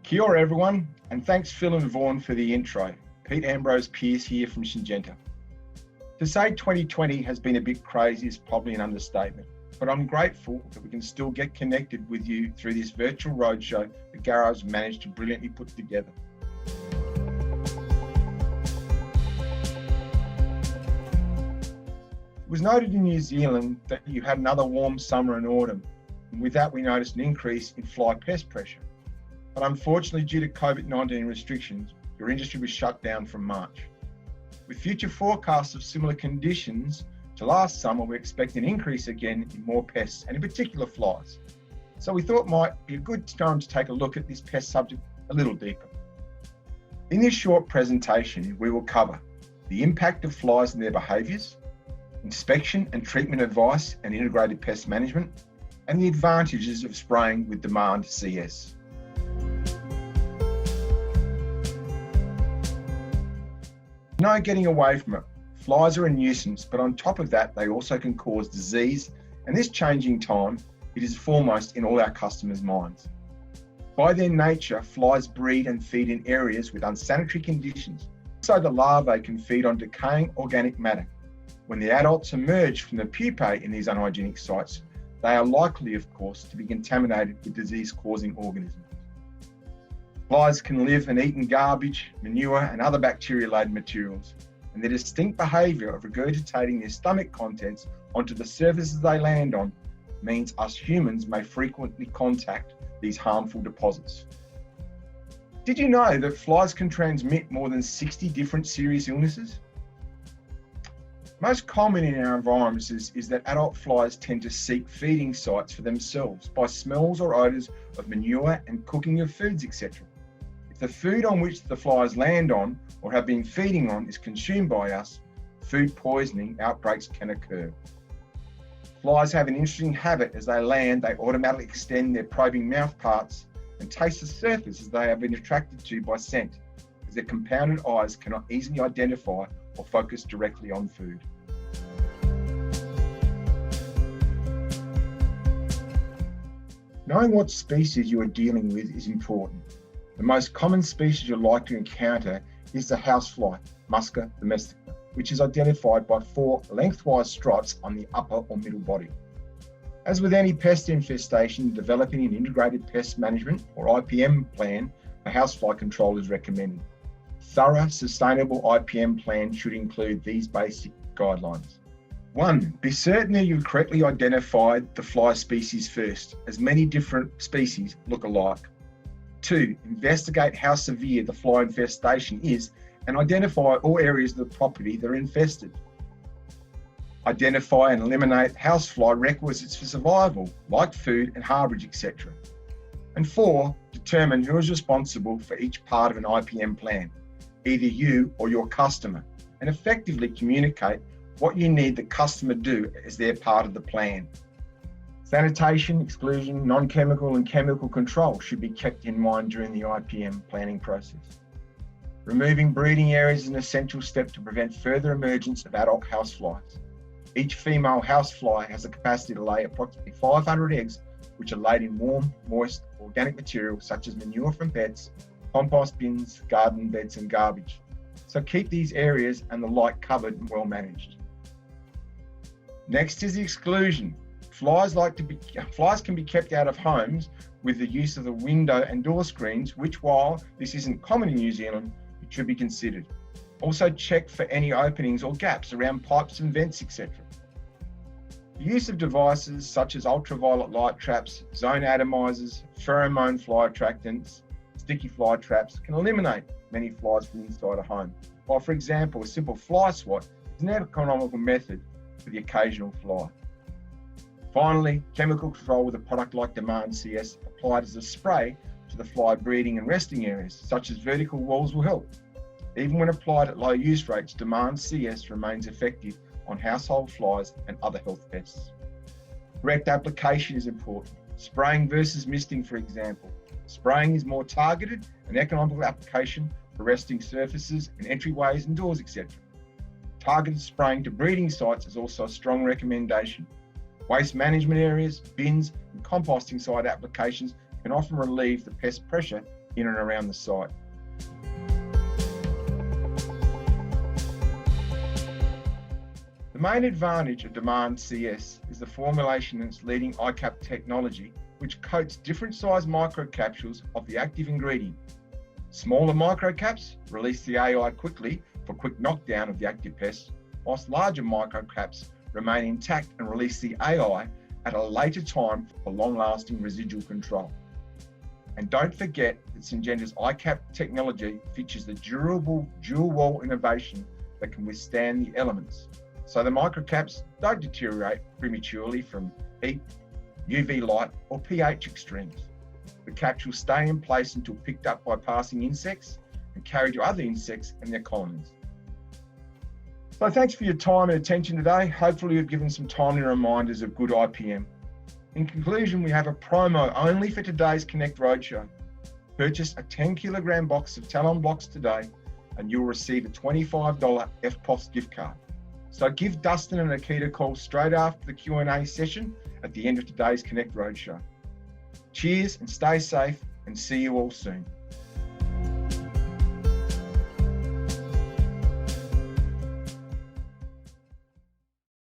Kia ora everyone, and thanks Phil and Vaughan for the intro. Pete Ambrose-Pearce here from Syngenta. To say 2020 has been a bit crazy is probably an understatement, but I'm grateful that we can still get connected with you through this virtual roadshow that Garrards managed to brilliantly put together. It was noted in New Zealand that you had another warm summer and autumn, and with that we noticed an increase in fly pest pressure. But unfortunately, due to COVID-19 restrictions, your industry was shut down from March. With future forecasts of similar conditions to last summer, we expect an increase again in more pests, and in particular flies. So we thought it might be a good time to take a look at this pest subject a little deeper. In this short presentation, we will cover the impact of flies and their behaviours, inspection and treatment advice and integrated pest management, and the advantages of spraying with demand CS. No getting away from it. Flies are a nuisance, but on top of that, they also can cause disease, and this changing time, it is foremost in all our customers' minds. By their nature, flies breed and feed in areas with unsanitary conditions, so the larvae can feed on decaying organic matter. When the adults emerge from the pupae in these unhygienic sites, they are likely, of course, to be contaminated with disease-causing organisms. Flies can live and eat in garbage, manure and other bacteria-laden materials, and their distinct behaviour of regurgitating their stomach contents onto the surfaces they land on means us humans may frequently contact these harmful deposits. Did you know that flies can transmit more than 60 different serious illnesses? Most common in our environments is that adult flies tend to seek feeding sites for themselves by smells or odours of manure and cooking of foods, etc. If the food on which the flies land on or have been feeding on is consumed by us, food poisoning outbreaks can occur. Flies have an interesting habit. As they land, they automatically extend their probing mouth parts and taste the surface as they have been attracted to by scent, as their compounded eyes cannot easily identify or focus directly on food. Knowing what species you are dealing with is important. The most common species you're likely to encounter is the housefly, Musca domestica, which is identified by 4 lengthwise stripes on the upper or middle body. As with any pest infestation, developing an integrated pest management or IPM plan for housefly control is recommended. Thorough, sustainable IPM plan should include these basic guidelines. 1. Be certain that you've correctly identified the fly species first, as many different species look alike. 2. Investigate how severe the fly infestation is and identify all areas of the property that are infested. Identify and eliminate housefly requisites for survival, like food and harbourage, etc. And 4. Determine who is responsible for each part of an IPM plan, either you or your customer, and effectively communicate what you need the customer do as their part of the plan. Sanitation, exclusion, non-chemical and chemical control should be kept in mind during the IPM planning process. Removing breeding areas is an essential step to prevent further emergence of adult houseflies. Each female housefly has the capacity to lay approximately 500 eggs, which are laid in warm, moist, organic material such as manure from pets, compost bins, garden beds and garbage. So keep these areas and the like covered and well managed. Next is the exclusion. Flies can be kept out of homes with the use of the window and door screens, which, while this isn't common in New Zealand, it should be considered. Also check for any openings or gaps around pipes and vents, etc. The use of devices such as ultraviolet light traps, zone atomizers, pheromone fly attractants, sticky fly traps can eliminate many flies from inside a home. While, for example, a simple fly swat is an economical method for the occasional fly. Finally, chemical control with a product like Demand CS applied as a spray to the fly breeding and resting areas, such as vertical walls, will help. Even when applied at low use rates, Demand CS remains effective on household flies and other health pests. Correct application is important. Spraying versus misting, for example. Spraying is more targeted and economical application for resting surfaces and entryways and doors, etc. Targeted spraying to breeding sites is also a strong recommendation. Waste management areas, bins and composting site applications can often relieve the pest pressure in and around the site. The main advantage of Demand CS is the formulation and its leading ICAP technology, which coats different size microcapsules of the active ingredient. Smaller microcaps release the AI quickly for quick knockdown of the active pest, whilst larger microcaps remain intact and release the AI at a later time for long-lasting residual control. And don't forget that Syngenta's ICAP technology features the durable dual wall innovation that can withstand the elements. So the microcaps don't deteriorate prematurely from heat, UV light, or pH extremes. The capsules stay in place until picked up by passing insects and carried to other insects and their colonies. So thanks for your time and attention today. Hopefully you've given some timely reminders of good IPM. In conclusion, we have a promo only for today's Connect Roadshow. Purchase a 10 kilogram box of Talon blocks today and you'll receive a $25 FPOS gift card. So give Dustin and Akita a call straight after the Q&A session at the end of today's Connect Roadshow. Cheers and stay safe, and see you all soon.